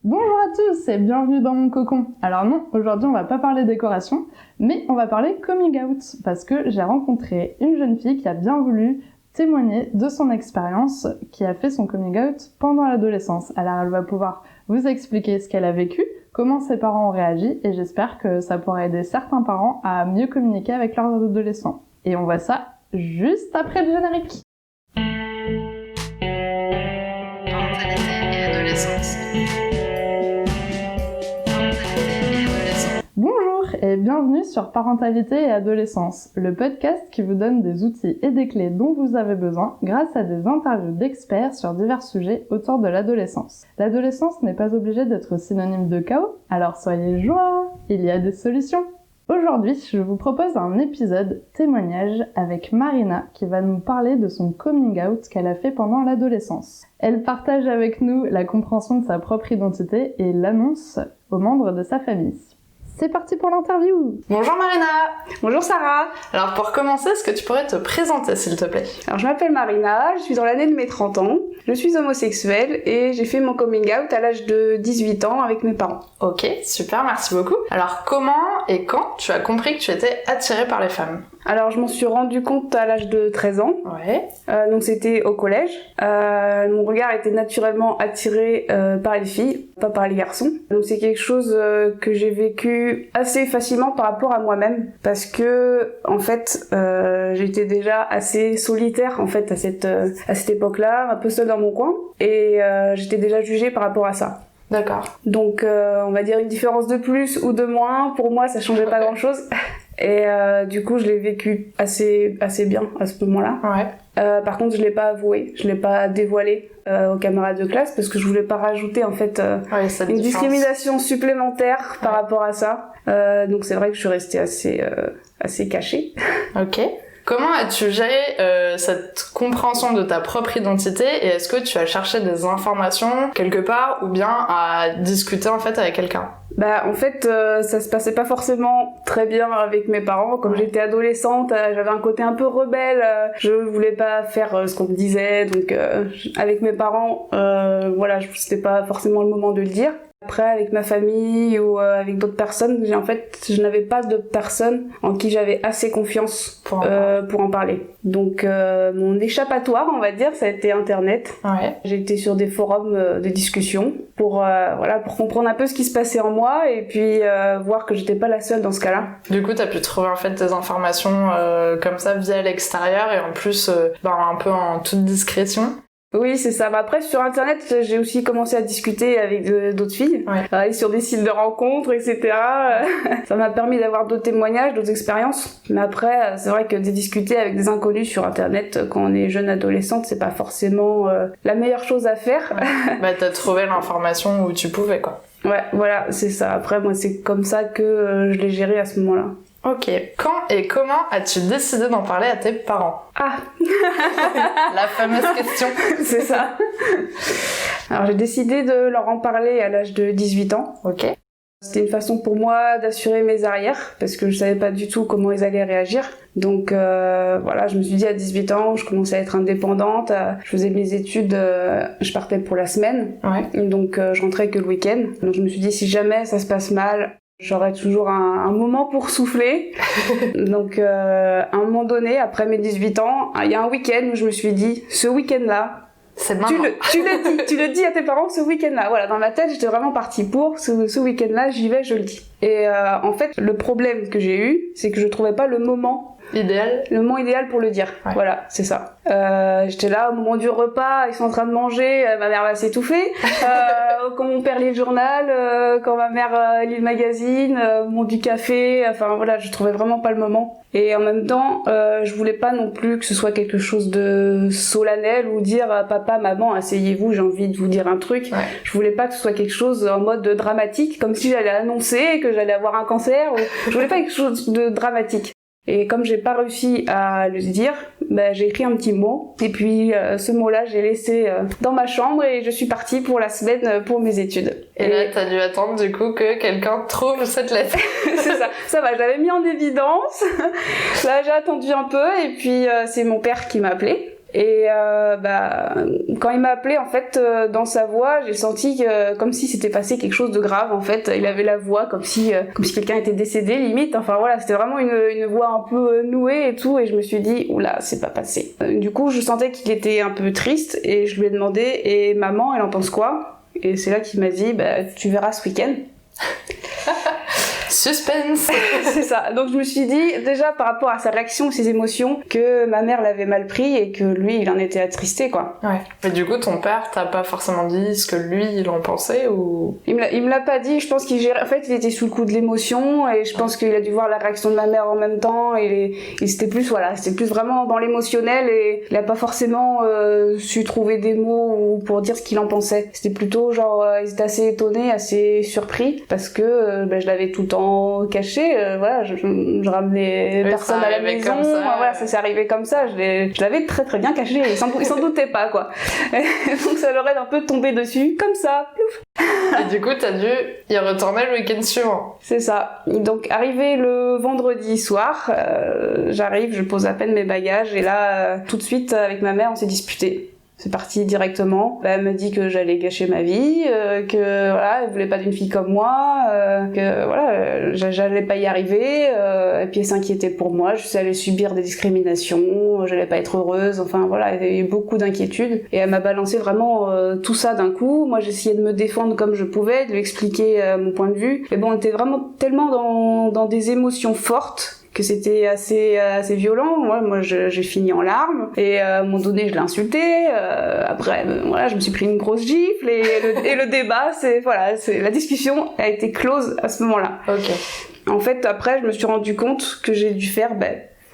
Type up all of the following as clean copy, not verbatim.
Bonjour à tous et bienvenue dans mon cocon. Alors non, aujourd'hui on va pas parler décoration, mais on va parler coming out, parce que j'ai rencontré une jeune fille qui a bien voulu témoigner de son expérience, qui a fait son coming out pendant l'adolescence. Alors elle va pouvoir vous expliquer ce qu'elle a vécu, comment ses parents ont réagi, et j'espère que ça pourra aider certains parents à mieux communiquer avec leurs adolescents. Et on voit ça juste après le générique. Parentalité et adolescence. Bonjour et bienvenue sur Parentalité et Adolescence, le podcast qui vous donne des outils et des clés dont vous avez besoin grâce à des interviews d'experts sur divers sujets autour de l'adolescence. L'adolescence n'est pas obligée d'être synonyme de chaos, alors soyez joie, il y a des solutions. Aujourd'hui, je vous propose un épisode témoignage avec Marina qui va nous parler de son coming out qu'elle a fait pendant l'adolescence. Elle partage avec nous la compréhension de sa propre identité et l'annonce aux membres de sa famille. C'est parti pour l'interview. Bonjour Marina. Bonjour Sarah. Alors pour commencer, est-ce que tu pourrais te présenter s'il te plaît? Alors je m'appelle Marina, je suis dans l'année de mes 30 ans, je suis homosexuelle et j'ai fait mon coming out à l'âge de 18 ans avec mes parents. Ok, super, merci beaucoup. Alors comment et quand tu as compris que tu étais attirée par les femmes? Alors je m'en suis rendu compte à l'âge de 13 ans, Ouais. donc c'était au collège. Mon regard était naturellement attiré par les filles, pas par les garçons. Donc c'est quelque chose que j'ai vécu assez facilement par rapport à moi-même, parce que en fait j'étais déjà assez solitaire en fait à cette époque-là, un peu seule dans mon coin, et j'étais déjà jugée par rapport à ça. D'accord. Donc on va dire une différence de plus ou de moins, pour moi ça changeait pas grand-chose. Et du coup je l'ai vécu assez bien à ce moment-là. Ouais. Par contre je l'ai pas avoué, je l'ai pas dévoilé aux camarades de classe parce que je voulais pas rajouter en fait une discrimination supplémentaire par rapport à ça. Donc c'est vrai que je suis restée assez cachée. Ok. Comment as-tu géré cette compréhension de ta propre identité et est-ce que tu as cherché des informations quelque part ou bien à discuter en fait avec quelqu'un? Bah en fait ça se passait pas forcément très bien avec mes parents. Comme j'étais adolescente, j'avais un côté un peu rebelle, je voulais pas faire ce qu'on me disait, donc avec mes parents voilà, c'était pas forcément le moment de le dire. Après avec ma famille ou avec d'autres personnes, je n'avais pas de personne en qui j'avais assez confiance pour en parler. Donc mon échappatoire, on va dire, ça a été internet. Ouais. J'ai été sur des forums de discussion pour comprendre un peu ce qui se passait en moi et puis voir que j'étais pas la seule dans ce cas-là. Du coup, t'as pu trouver en fait des informations comme ça via l'extérieur et en plus un peu en toute discrétion. Oui, c'est ça. Après, sur Internet, j'ai aussi commencé à discuter avec d'autres filles, aller sur des sites de rencontres, etc. Ça m'a permis d'avoir d'autres témoignages, d'autres expériences. Mais après, c'est vrai que de discuter avec des inconnus sur Internet quand on est jeune adolescente, c'est pas forcément la meilleure chose à faire. Bah, t'as trouvé l'information où tu pouvais, quoi. Ouais, voilà, c'est ça. Après, moi, c'est comme ça que je l'ai géré à ce moment-là. Ok. Quand et comment as-tu décidé d'en parler à tes parents? Ah La fameuse question. C'est ça. Alors j'ai décidé de leur en parler à l'âge de 18 ans. Ok. C'était une façon pour moi d'assurer mes arrières, parce que je savais pas du tout comment ils allaient réagir. Donc voilà, je me suis dit à 18 ans, je commençais à être indépendante, je faisais mes études, je partais pour la semaine, donc je rentrais que le week-end. Donc je me suis dit si jamais ça se passe mal, j'aurais toujours un moment pour souffler. Donc à un moment donné, après mes 18 ans, il y a un week-end où je me suis dit, ce week-end-là, c'est maintenant. Tu le dis à tes parents ce week-end-là. Voilà, dans ma tête, j'étais vraiment partie pour ce week-end-là, j'y vais, je le dis. Et en fait, le problème que j'ai eu, c'est que je trouvais pas le moment idéal pour le dire. Ouais. Voilà, c'est ça. J'étais là au moment du repas, ils sont en train de manger, ma mère va s'étouffer. Quand mon père lit le journal, quand ma mère lit le magazine, mon du café, enfin voilà, je trouvais vraiment pas le moment. Et en même temps, je voulais pas non plus que ce soit quelque chose de solennel ou dire papa, maman, asseyez-vous, j'ai envie de vous dire un truc. Ouais. Je voulais pas que ce soit quelque chose en mode dramatique, comme si j'allais annoncer que j'allais avoir un cancer. Je voulais pas quelque chose de dramatique. Et comme j'ai pas réussi à le dire, j'ai écrit un petit mot. Et puis ce mot-là, j'ai laissé dans ma chambre et je suis partie pour la semaine pour mes études. Et là, t'as dû attendre du coup que quelqu'un trouve cette lettre. C'est ça. Ça va, je l'avais mis en évidence. Là, j'ai attendu un peu et puis c'est mon père qui m'a appelé. Et quand il m'a appelé, en fait, dans sa voix, j'ai senti que, comme si c'était passé quelque chose de grave, en fait. Il avait la voix comme si quelqu'un était décédé, limite. Enfin voilà, c'était vraiment une voix un peu nouée et tout, et je me suis dit, oula, c'est pas passé. Du coup, je sentais qu'il était un peu triste, et je lui ai demandé, et maman, elle en pense quoi? Et c'est là qu'il m'a dit, tu verras ce week-end. Suspense. C'est ça. Donc je me suis dit, déjà par rapport à sa réaction, ses émotions, que ma mère l'avait mal pris et que lui, il en était attristé, quoi. Ouais. Mais du coup, ton père t'a pas forcément dit ce que lui, il en pensait ou... Il me l'a pas dit. Je pense qu'il gérait... En fait, il était sous le coup de l'émotion et je pense qu'il a dû voir la réaction de ma mère en même temps et c'était plus vraiment dans l'émotionnel et il a pas forcément su trouver des mots pour dire ce qu'il en pensait. C'était plutôt genre, ils étaient assez étonnés, assez surpris parce que je l'avais tout le temps caché, voilà, je ramenais personne à la maison, voilà, ça s'est arrivé comme ça, je l'avais très très bien caché, ils s'en doutaient pas, quoi. Et donc ça leur est un peu tombé dessus, comme ça, plouf. Et du coup, t'as dû y retourner le week-end suivant. C'est ça. Donc, arrivé le vendredi soir, j'arrive, je pose à peine mes bagages, et là, tout de suite, avec ma mère, on s'est disputé. C'est parti directement. Elle me dit que j'allais gâcher ma vie, que voilà, elle voulait pas d'une fille comme moi, que voilà, j'allais pas y arriver, et puis elle s'inquiétait pour moi, je allais subir des discriminations, j'allais pas être heureuse, enfin voilà, il y avait eu beaucoup d'inquiétudes. Et elle m'a balancé vraiment tout ça d'un coup. Moi j'essayais de me défendre comme je pouvais, de lui expliquer mon point de vue. Mais bon, on était vraiment tellement dans des émotions fortes que c'était assez violent. Moi j'ai fini en larmes et à un moment donné je l'ai insulté, après voilà, je me suis pris une grosse gifle et le débat, la discussion a été close à ce moment-là. Ok. En fait, après je me suis rendu compte que j'ai dû faire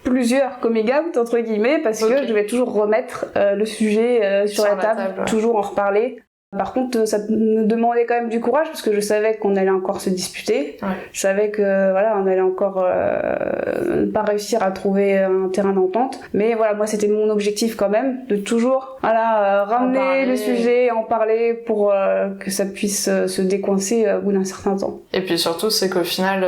plusieurs coming out entre guillemets parce que je devais toujours remettre le sujet sur la table, ouais. Toujours en reparler. Par contre, ça me demandait quand même du courage parce que je savais qu'on allait encore se disputer. Ouais. Je savais que voilà, on allait encore pas réussir à trouver un terrain d'entente. Mais voilà, moi c'était mon objectif quand même de toujours ramener le sujet, en parler pour que ça puisse se décoincer au bout d'un certain temps. Et puis surtout, c'est qu'au final,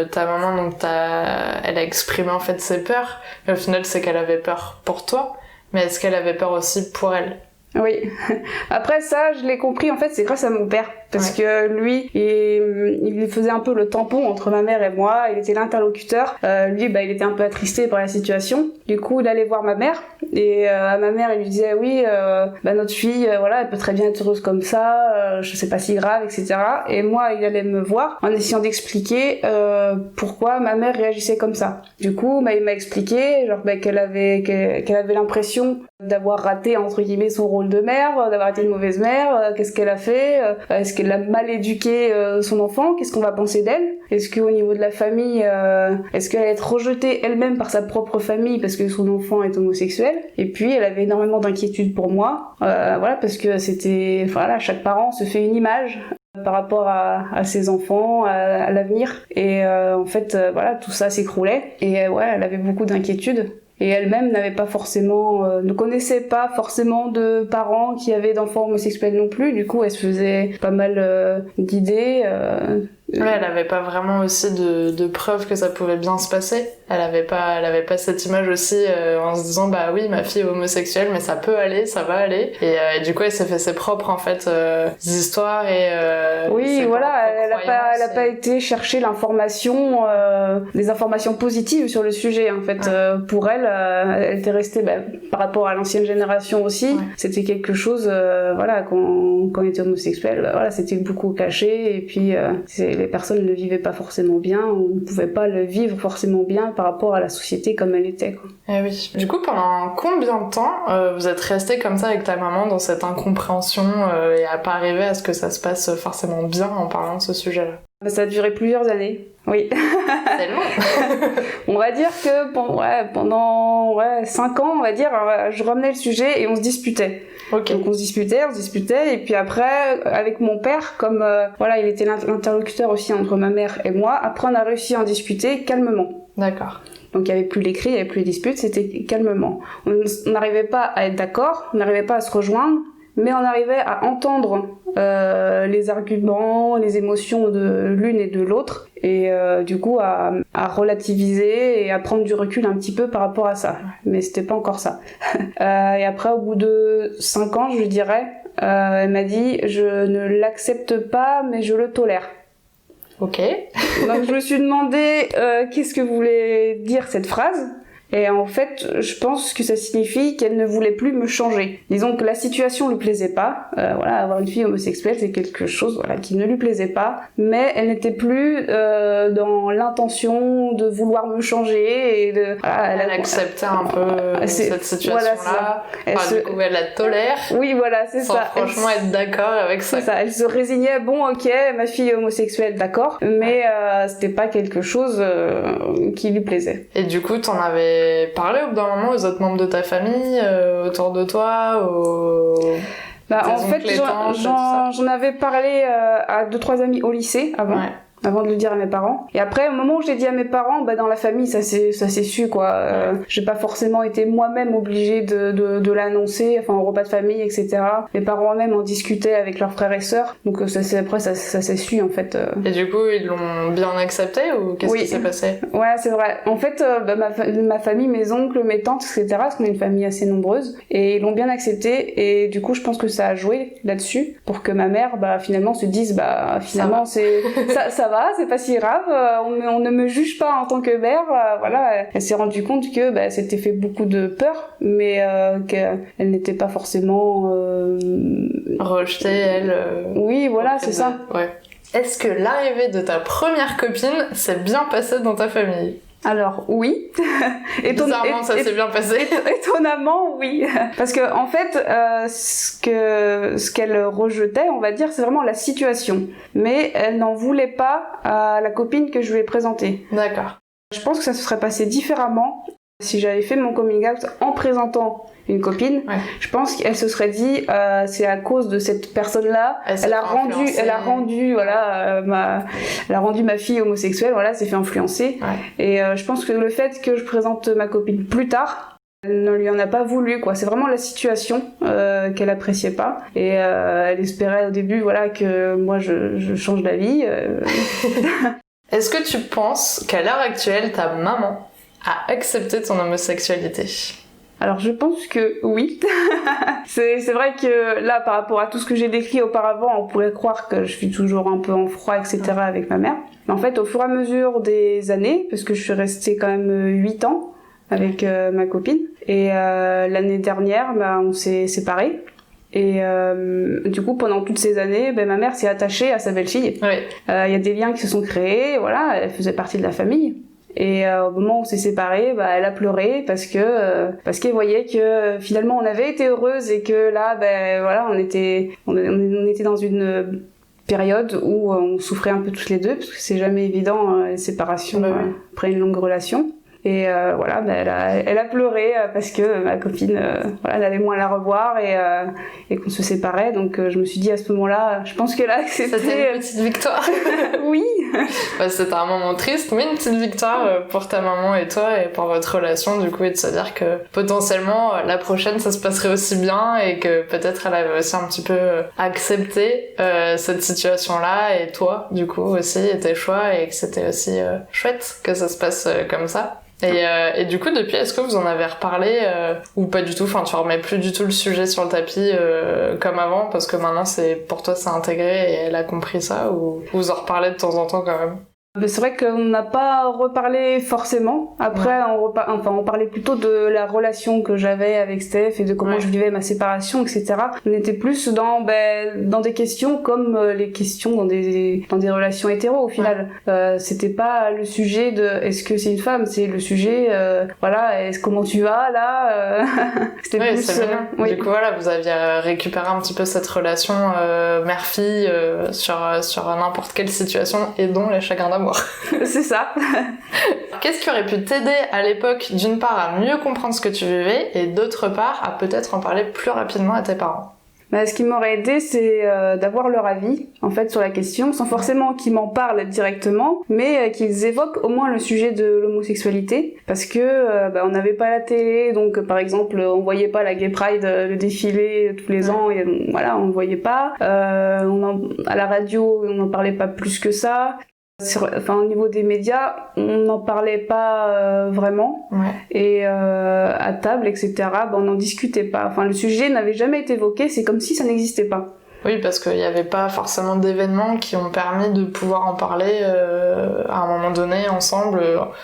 ta maman, donc elle a exprimé en fait ses peurs. Mais au final, c'est qu'elle avait peur pour toi. Mais est-ce qu'elle avait peur aussi pour elle? Oui. Après ça, je l'ai compris, en fait, c'est grâce à mon père. Parce que lui, il faisait un peu le tampon entre ma mère et moi, il était l'interlocuteur. Lui, il était un peu attristé par la situation. Du coup, il allait voir ma mère, et à ma mère, il lui disait, oui, notre fille, voilà, elle peut très bien être heureuse comme ça, je sais pas si grave, etc. Et moi, il allait me voir en essayant d'expliquer pourquoi ma mère réagissait comme ça. Du coup, il m'a expliqué genre, qu'elle avait l'impression d'avoir raté, entre guillemets, son rôle de mère, d'avoir été une mauvaise mère, qu'est-ce qu'elle a fait, est-ce qu'elle a mal éduqué son enfant, qu'est-ce qu'on va penser d'elle, est-ce qu'au niveau de la famille, est-ce qu'elle va être rejetée elle-même par sa propre famille parce que son enfant est homosexuel. Et puis elle avait énormément d'inquiétude pour moi, voilà, parce que c'était, voilà, chaque parent se fait une image par rapport à ses enfants, à l'avenir, et en fait voilà, tout ça s'écroulait, et elle avait beaucoup d'inquiétude. Et elle-même ne connaissait pas forcément de parents qui avaient d'enfants homosexuels non plus. Du coup, elle se faisait pas mal d'idées. Ouais, elle avait pas vraiment aussi de preuves que ça pouvait bien se passer. Elle avait pas cette image aussi en se disant bah oui, ma fille est homosexuelle, mais ça peut aller, ça va aller. Et du coup, elle s'est fait ses propres en fait histoires et oui, voilà, elle a pas été chercher l'information, des informations positives sur le sujet en fait. Ouais. Pour elle, elle était restée par rapport à l'ancienne génération aussi. Ouais. C'était quelque chose, voilà, quand on était homosexuel, voilà, c'était beaucoup caché et puis les personnes ne le vivaient pas forcément bien ou ne pouvaient pas le vivre forcément bien par rapport à la société comme elle était, quoi. Eh oui. Du coup, pendant combien de temps vous êtes resté comme ça avec ta maman dans cette incompréhension et à pas arriver à ce que ça se passe forcément bien en parlant de ce sujet-là? Ça a duré plusieurs années, oui. C'est long. On va dire que pendant 5 ans, on va dire, je ramenais le sujet et on se disputait. Okay. Donc on se disputait, et puis après, avec mon père, comme il était l'interlocuteur aussi entre ma mère et moi, après on a réussi à en discuter calmement. D'accord. Donc il n'y avait plus les cris, il n'y avait plus les disputes, c'était calmement. On n'arrivait pas à être d'accord, on n'arrivait pas à se rejoindre, mais on arrivait à entendre les arguments, les émotions de l'une et de l'autre, et du coup à relativiser et à prendre du recul un petit peu par rapport à ça. Mais c'était pas encore ça. Et après, au bout de 5 ans, je dirais, elle m'a dit « Je ne l'accepte pas, mais je le tolère ». Ok. Donc je me suis demandé qu'est-ce que voulait dire cette phrase. Et en fait, je pense que ça signifie qu'elle ne voulait plus me changer. Disons que la situation lui plaisait pas. Voilà, avoir une fille homosexuelle, c'est quelque chose qui ne lui plaisait pas. Mais elle n'était plus dans l'intention de vouloir me changer. Et elle acceptait un peu cette situation-là. Voilà, du coup, elle la tolère. Oui, voilà, c'est ça. Sans franchement être d'accord avec ça. C'est ça. Elle se résignait. Bon, ok, ma fille est homosexuelle, d'accord. Mais c'était pas quelque chose qui lui plaisait. Et du coup, t'en avais parlé au bout d'un moment aux autres membres de ta famille, autour de toi, en fait, j'en avais parlé à 2-3 amis au lycée avant de le dire à mes parents. Et après, au moment où je l'ai dit à mes parents, dans la famille, ça s'est su, quoi. J'ai pas forcément été moi-même obligée de l'annoncer, au repas de famille, etc. Mes parents eux-mêmes en discutaient avec leurs frères et sœurs. Donc après, ça s'est su, en fait. Et du coup, ils l'ont bien accepté ou qu'est-ce qui s'est passé? Ouais, c'est vrai. En fait, ma famille, mes oncles, mes tantes, etc., parce qu'on est une famille assez nombreuse, et ils l'ont bien accepté. Et du coup, je pense que ça a joué là-dessus pour que ma mère, finalement, se dise, finalement, ça va, c'est pas si grave, on ne me juge pas en tant que mère, voilà. Elle s'est rendue compte que c'était fait beaucoup de peur, mais qu'elle n'était pas forcément rejetée, elle. Oui, voilà, c'est ça. Ouais. Est-ce que l'arrivée de ta première copine s'est bien passée dans ta famille? Alors oui. Bizarrement, ça s'est bien passé. Étonnamment, oui. Parce que en fait, ce qu'elle rejetait, on va dire, c'est vraiment la situation. Mais elle n'en voulait pas à la copine que je lui ai présentée. D'accord. Je pense que ça se serait passé différemment si j'avais fait mon coming out en présentant une copine. Ouais. Je pense qu'elle se serait dit c'est à cause de cette personne-là, elle a rendu ma fille homosexuelle, voilà, s'est fait influencer. Ouais. Et je pense que le fait que je présente ma copine plus tard, elle ne lui en a pas voulu, quoi. C'est vraiment la situation qu'elle appréciait pas, et elle espérait au début, que moi je change d'avis. Est-ce que tu penses qu'à l'heure actuelle ta maman a accepté ton homosexualité? Alors je pense que oui. c'est vrai que là, par rapport à tout ce que j'ai décrit auparavant, on pourrait croire que je suis toujours un peu en froid, etc. avec ma mère. Mais en fait, au fur et à mesure des années, parce que je suis restée quand même 8 ans avec ma copine, et l'année dernière, on s'est séparés. Et du coup, pendant toutes ces années, ma mère s'est attachée à sa belle-fille. Oui. Y a des liens qui se sont créés, voilà, elle faisait partie de la famille. Et au moment où on s'est séparés, elle a pleuré parce qu'elle voyait que finalement on avait été heureuses et que là, on était dans une période où on souffrait un peu toutes les deux, parce que c'est jamais évident les séparations après une longue relation. Et elle a pleuré parce que ma copine, elle allait moins la revoir et qu'on se séparait. Donc je me suis dit à ce moment-là, je pense que là, c'était une petite victoire. Oui. C'était un moment triste, mais une petite victoire pour ta maman et toi et pour votre relation, du coup, et de se dire que potentiellement la prochaine ça se passerait aussi bien et que peut-être elle avait aussi un petit peu accepté cette situation-là, et toi, du coup, aussi, et tes choix, et que c'était aussi chouette que ça se passe comme ça. Et du coup, depuis, est-ce que vous en avez reparlé ou pas du tout? Tu remets plus du tout le sujet sur le tapis comme avant, parce que maintenant, pour toi, c'est intégré et elle a compris ça, ou vous en reparlez de temps en temps quand même? C'est vrai qu'on n'a pas reparlé forcément. Après, on parlait plutôt de la relation que j'avais avec Steph et de comment je vivais ma séparation, etc. On était plus dans des questions comme les questions dans des relations hétéro au final. C'était pas le sujet de est-ce que c'est une femme, c'est le sujet comment tu vas là. C'était plus. C'est bien. Du coup, vous aviez récupéré un petit peu cette relation mère-fille sur n'importe quelle situation, et dont les chagrins d'amour. C'est ça. Qu'est-ce qui aurait pu t'aider à l'époque, d'une part à mieux comprendre ce que tu vivais, et d'autre part à peut-être en parler plus rapidement à tes parents? Ce qui m'aurait aidé, c'est d'avoir leur avis en fait sur la question, sans forcément qu'ils m'en parlent directement, mais qu'ils évoquent au moins le sujet de l'homosexualité, parce que on n'avait pas la télé, donc par exemple on voyait pas la Gay Pride le défilé tous les ans, et on le voyait pas. À la radio on n'en parlait pas plus que ça. Au niveau des médias, on n'en parlait pas vraiment. Et à table, etc., on n'en discutait pas. Enfin, le sujet n'avait jamais été évoqué, c'est comme si ça n'existait pas. Oui, parce qu'il n'y avait pas forcément d'événements qui ont permis de pouvoir en parler à un moment donné ensemble,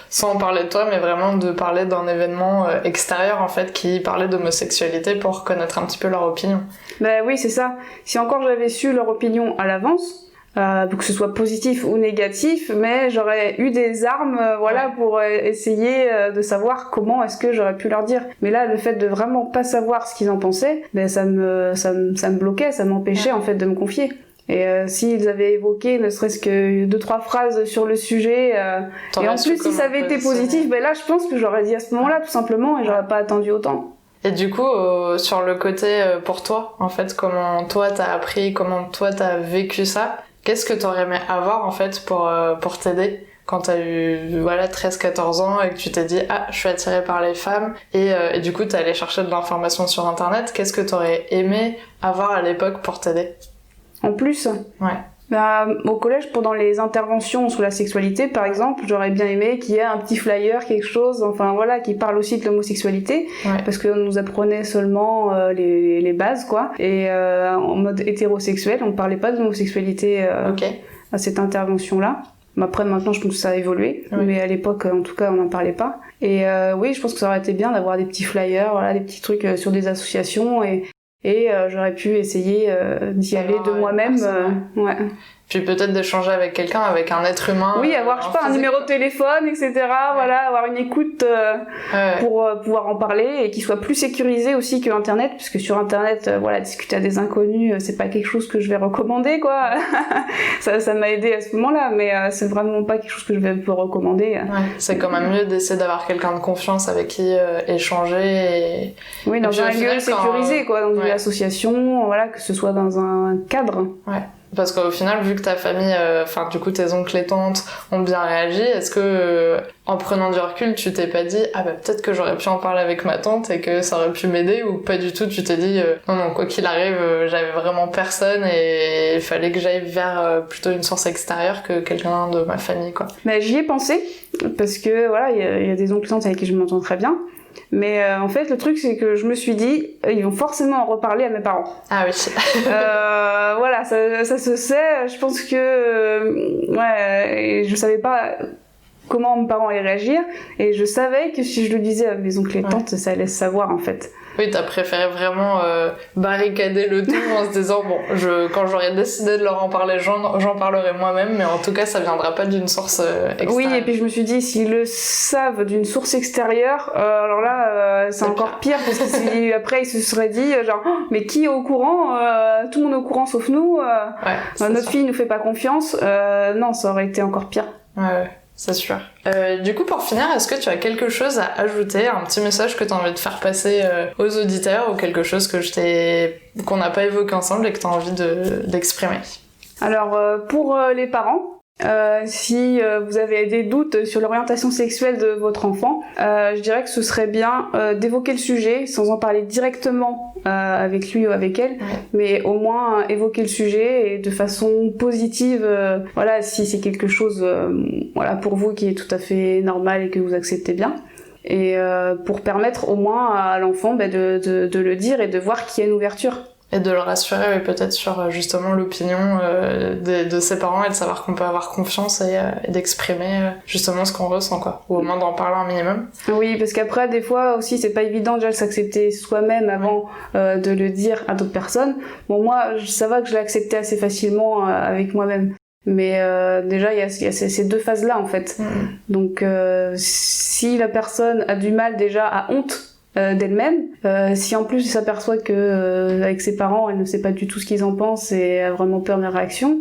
sans en parler de toi, mais vraiment de parler d'un événement extérieur en fait qui parlait d'homosexualité pour connaître un petit peu leur opinion. Ben oui, c'est ça. Si encore j'avais su leur opinion à l'avance, que ce soit positif ou négatif, mais j'aurais eu des armes pour essayer de savoir comment est-ce que j'aurais pu leur dire. Mais là, le fait de vraiment pas savoir ce qu'ils en pensaient, ça me bloquait, ça m'empêchait en fait de me confier. Et s'ils avaient évoqué ne serait-ce que 2-3 phrases sur le sujet, et en plus si ça avait été positif, là je pense que j'aurais dit à ce moment-là tout simplement, et j'aurais pas attendu autant. Et du coup, sur le côté pour toi, en fait, comment toi t'as appris, comment toi t'as vécu ça, qu'est-ce que t'aurais aimé avoir en fait pour t'aider quand t'as eu 13-14 ans et que tu t'es dit je suis attirée par les femmes et du coup t'es allé chercher de l'information sur internet, qu'est-ce que t'aurais aimé avoir à l'époque pour t'aider? En plus, au collège, pendant les interventions sur la sexualité, par exemple, j'aurais bien aimé qu'il y ait un petit flyer, quelque chose, qui parle aussi de l'homosexualité, parce qu'on nous apprenait seulement les bases, quoi, et en mode hétérosexuel, on parlait pas de l'homosexualité à cette intervention-là. Après, maintenant, je pense que ça a évolué, mais à l'époque, en tout cas, on n'en parlait pas. Et oui, je pense que ça aurait été bien d'avoir des petits flyers, des petits trucs sur des associations, et j'aurais pu essayer d'y aller de moi-même. Puis peut-être d'échanger avec quelqu'un, avec un être humain. Oui, avoir, un numéro de téléphone, etc. Avoir une écoute pour pouvoir en parler et qu'il soit plus sécurisé aussi que Internet, puisque sur Internet, discuter à des inconnus, c'est pas quelque chose que je vais recommander, quoi. ça m'a aidé à ce moment-là, mais c'est vraiment pas quelque chose que je vais recommander. C'est quand même mieux d'essayer d'avoir quelqu'un de confiance avec qui échanger. Oui, dans un lieu sécurisé, dans une association, que ce soit dans un cadre. Parce qu'au final, vu que ta famille, du coup tes oncles et tantes ont bien réagi, est-ce que en prenant du recul, tu t'es pas dit peut-être que j'aurais pu en parler avec ma tante et que ça aurait pu m'aider, ou pas du tout, tu t'es dit non, quoi qu'il arrive, j'avais vraiment personne et il fallait que j'aille vers plutôt une source extérieure que quelqu'un de ma famille, quoi. Mais j'y ai pensé, parce que il y a des oncles et tantes avec qui je m'entends très bien. Mais en fait, le truc, c'est que je me suis dit, ils vont forcément en reparler à mes parents. Ah oui. Ça se sait. Je pense que et je savais pas comment mes parents allaient réagir, et je savais que si je le disais à mes oncles et tantes, ça allait se savoir en fait. Oui, t'as préféré vraiment barricader le tout en se disant quand j'aurais décidé de leur en parler, j'en parlerai moi-même, mais en tout cas ça viendra pas d'une source extérieure. Oui, et puis je me suis dit, s'ils le savent d'une source extérieure, alors là c'est encore pire, parce que si après ils se seraient dit mais qui est au courant, tout le monde est au courant sauf nous, notre fille nous fait pas confiance, non, ça aurait été encore pire. C'est sûr. Du coup, pour finir, est-ce que tu as quelque chose à ajouter, un petit message que tu as envie de faire passer aux auditeurs, ou quelque chose qu'on n'a pas évoqué ensemble et que tu as envie d'exprimer? Alors, pour les parents, si vous avez des doutes sur l'orientation sexuelle de votre enfant, je dirais que ce serait bien d'évoquer le sujet sans en parler directement avec lui ou avec elle, mais au moins évoquer le sujet et de façon positive, si c'est quelque chose pour vous qui est tout à fait normal et que vous acceptez bien, et pour permettre au moins à l'enfant de le dire et de voir qu'il y a une ouverture. Et de le rassurer peut-être sur justement l'opinion de ses parents, et de savoir qu'on peut avoir confiance et d'exprimer justement ce qu'on ressent, quoi. Ou au moins d'en parler un minimum. Oui, parce qu'après, des fois aussi, c'est pas évident déjà de s'accepter soi-même avant de le dire à d'autres personnes. Bon, moi, ça va que je l'ai accepté assez facilement avec moi-même. Mais déjà, il y a ces deux phases-là, en fait. Donc, si la personne a du mal déjà, a honte d'elle-même, si en plus elle s'aperçoit que avec ses parents elle ne sait pas du tout ce qu'ils en pensent et a vraiment peur des réactions,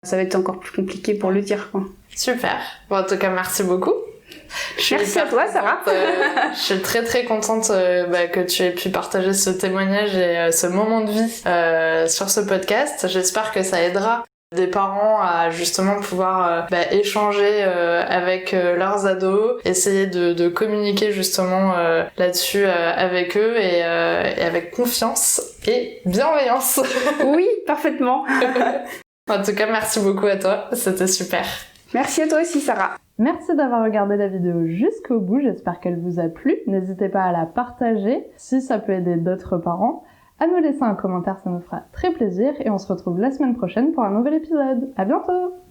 ça va être encore plus compliqué pour le dire, quoi. Super. Bon, en tout cas, merci beaucoup. Merci à toi, Sarah. Je suis très très contente que tu aies pu partager ce témoignage et ce moment de vie sur ce podcast. J'espère que ça aidera des parents à justement pouvoir échanger avec leurs ados, essayer de communiquer justement là-dessus avec eux, et avec confiance et bienveillance. Oui, parfaitement. En tout cas, merci beaucoup à toi, c'était super. Merci à toi aussi, Sarah. Merci d'avoir regardé la vidéo jusqu'au bout, j'espère qu'elle vous a plu. N'hésitez pas à la partager si ça peut aider d'autres parents. À nous laisser un commentaire, ça nous fera très plaisir et on se retrouve la semaine prochaine pour un nouvel épisode. À bientôt!